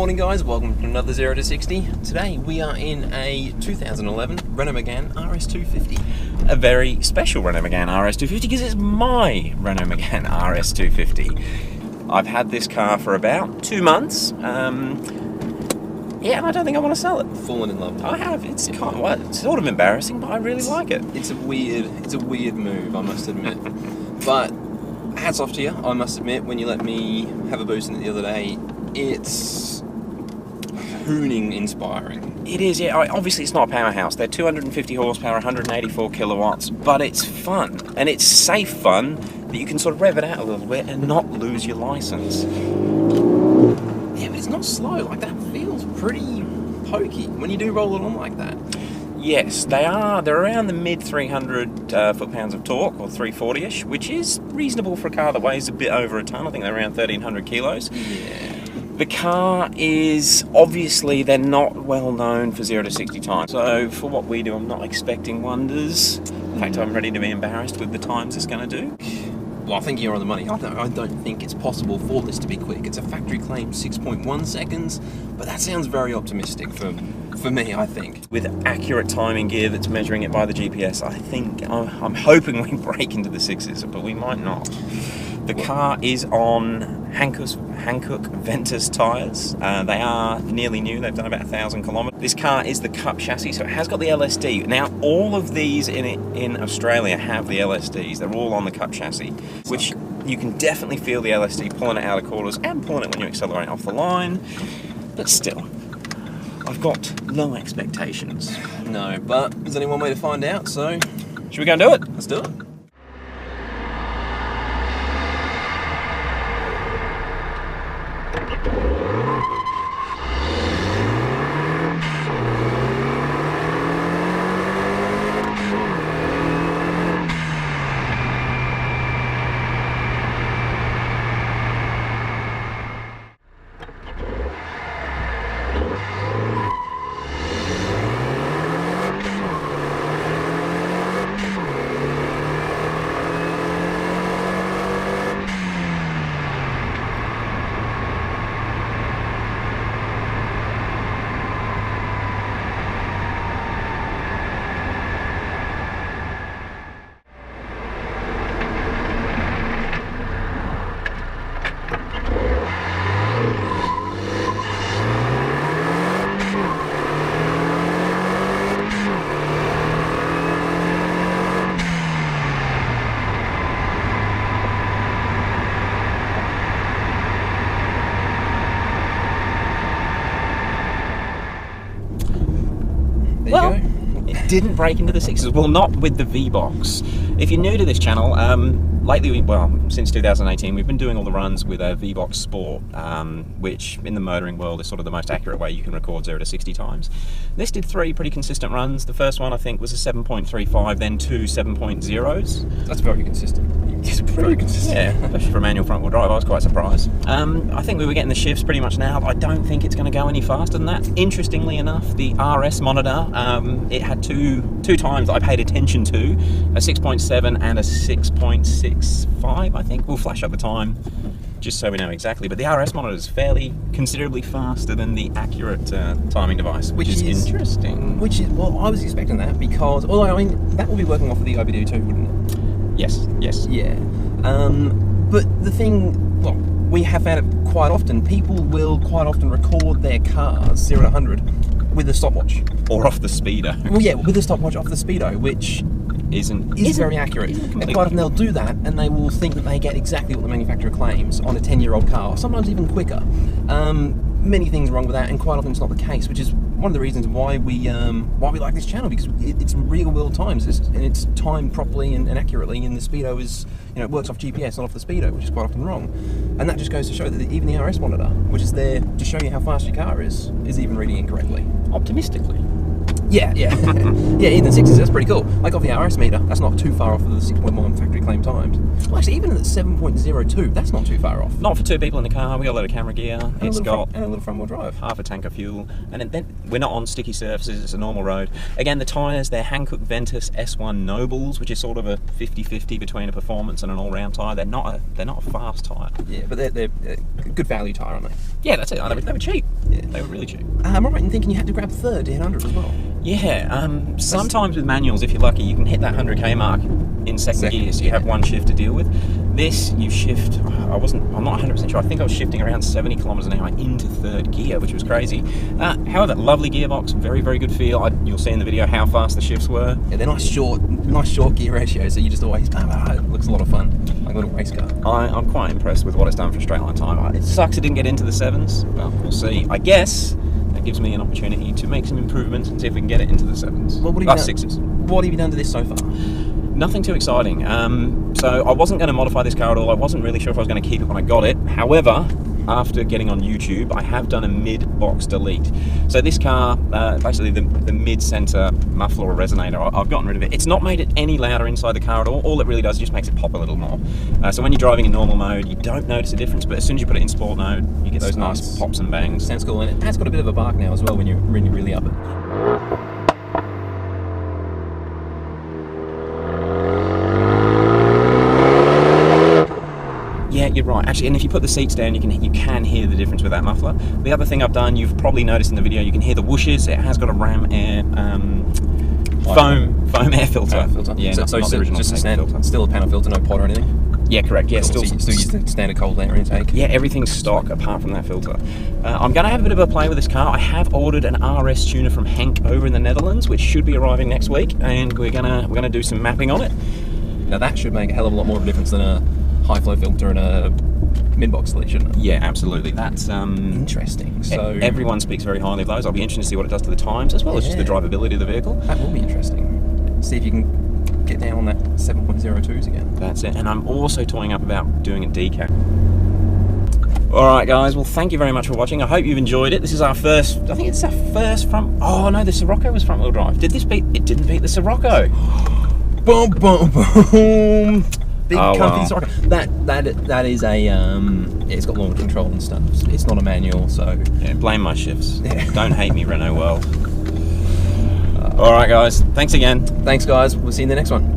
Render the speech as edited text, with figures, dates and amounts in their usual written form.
morning guys, welcome to another 0 to 60. Today we are in a 2011 Renault Megane RS250. A very special Renault Megane RS250 because it's my Renault Megane RS250. I've had this car for about 2 months. Yeah, and I don't think I want to sell it. Fallen in love. I have. It's kind of, well, it's sort of embarrassing, but I really like it. It's a weird move, I must admit. But hats off to you, I must admit, when you let me have a boost in it the other day, it's hooning inspiring. It is, yeah. Obviously, it's not a powerhouse. They're 250 horsepower, 184 kilowatts, but it's fun. And it's safe fun that you can sort of rev it out a little bit and not lose your license. Yeah, but it's not slow. Like, that feels pretty pokey when you do roll it on like that. Yes, they are. They're around the mid 300 foot-pounds of torque, or 340-ish, which is reasonable for a car that weighs a bit over a tonne. I think they're around 1,300 kilos. Yeah. The car is, obviously, they're not well known for 0 to 60 times. So for what we do, I'm not expecting wonders. In fact, I'm ready to be embarrassed with the times it's going to do. Well, I think you're on the money. I don't think it's possible for this to be quick. It's a factory claim 6.1 seconds, but that sounds very optimistic for me, I think. With accurate timing gear that's measuring it by the GPS, I think, I'm hoping we break into the sixes, but we might not. The car is on Hankook Ventus tyres. They are nearly new. They've done about 1,000 kilometres. This car is the Cup chassis, so it has got the LSD. Now, all of these in Australia have the LSDs. They're all on the Cup chassis, which you can definitely feel the LSD pulling it out of quarters and pulling it when you accelerate off the line. But still, I've got low expectations. No, but there's only one way to find out, so should we go and do it? Let's do it. Well, it didn't break into the sixes. Well, not with the V-Box. If you're new to this channel, lately, since 2018, we've been doing all the runs with a V-Box Sport, which in the motoring world is sort of the most accurate way you can record 0 to 60 times. This did 3 pretty consistent runs. The first one, I think, was a 7.35, then 2 7.0s. That's very consistent. It's pretty consistent. Yeah, especially for a manual front-wheel drive, I was quite surprised. I think we were getting the shifts pretty much now. I don't think it's going to go any faster than that. Interestingly enough, the RS monitor, it had two times that I paid attention to, a 6.7 and a 6.65, I think. We'll flash up the time just so we know exactly. But the RS monitor is fairly considerably faster than the accurate timing device, which is interesting. Well, I was expecting that because, although, I mean, that will be working off of the OBD2, wouldn't it? Yes. Yeah. But the thing, well, we have found it quite often. People will quite often record their cars 0 to 100 with a stopwatch. Or off the speedo. Well, yeah, with a stopwatch off the speedo, which is very accurate. And quite often they'll do that and they will think that they get exactly what the manufacturer claims on a 10-year-old car, or sometimes even quicker. Many things wrong with that, and quite often it's not the case, which is one of the reasons why we like this channel, because it's real world times, and it's timed properly and accurately, and the speedo is, it works off GPS, not off the speedo, which is quite often wrong. And that just goes to show that even the RS monitor, which is there to show you how fast your car is even reading incorrectly. Optimistically. Yeah, yeah. Yeah, even 6s, that's pretty cool. I got the RS meter, that's not too far off of the 6.1 factory claim times. Well, actually, even at 7.02, that's not too far off. Not for 2 people in the car. We got a load of camera gear. It's got and a little front wheel drive. half a tank of fuel, and then we're not on sticky surfaces. It's a normal road. Again, the tyres, they're Hankook Ventus S1 Nobles, which is sort of a 50-50 between a performance and an all-round tyre. They're not a fast tyre. Yeah, but they're a good value tyre, aren't they? Yeah, that's it. They were cheap. Yeah, they were really cheap. I'm right in thinking you had to grab third 800 as well. Yeah, sometimes with manuals, if you're lucky, you can hit that 100k mark in second gear, so you have one shift to deal with. This, you shift, I'm not 100% sure, I think I was shifting around 70 kilometers an hour into third gear, which was crazy. However, lovely gearbox, very, very good feel. You'll see in the video how fast the shifts were. Yeah, they're nice short gear ratios, so you just always, it looks a lot of fun, like a little race car. I'm quite impressed with what it's done for a straight line time. It sucks it didn't get into the 7s, well, we'll see. I guess that gives me an opportunity to make some improvements and see if we can get it into the 7s. Well, 6s. What have you done to this so far? Nothing too exciting. So I wasn't going to modify this car at all. I wasn't really sure if I was going to keep it when I got it. However, after getting on YouTube, I have done a mid-box delete. So this car, basically the mid-center muffler or resonator, I've gotten rid of it. It's not made it any louder inside the car at all. All it really does is just makes it pop a little more. So when you're driving in normal mode, you don't notice a difference, but as soon as you put it in sport mode, you get those nice pops and bangs. Sounds cool, and it has got a bit of a bark now as well when you're really up it. Yeah, you're right. Actually, and if you put the seats down, you can hear the difference with that muffler. The other thing I've done, you've probably noticed in the video, you can hear the whooshes. It has got a Ram Air foam air filter. Yeah, not the original just filter. Still a panel filter, no pod or anything. Yeah, correct. Yeah, cool. Still use the standard cold air intake. Yeah, everything's stock apart from that filter. I'm going to have a bit of a play with this car. I have ordered an RS tuner from Henk over in the Netherlands, which should be arriving next week, and we're gonna do some mapping on it. Now that should make a hell of a lot more of a difference than a high flow filter and a mid-box delete, shouldn't it? Yeah, absolutely. That's interesting. So everyone speaks very highly of those. I'll be interested to see what it does to the times as well as just the drivability of the vehicle. That will be interesting. See if you can get down on that 7.02s again. That's it. And I'm also toying up about doing a decal. Alright guys, well thank you very much for watching. I hope you've enjoyed it. This is our first, I think it's our first front, oh no, the Sirocco was front wheel drive. Did this beat, it didn't beat the Sirocco. Boom, boom, boom. Big comfy Sirocco. That is a it's got launch control and stuff. It's not a manual, so yeah, blame my shifts. Yeah. Don't hate me, Renault world. Alright guys, thanks again. Thanks guys, we'll see you in the next one.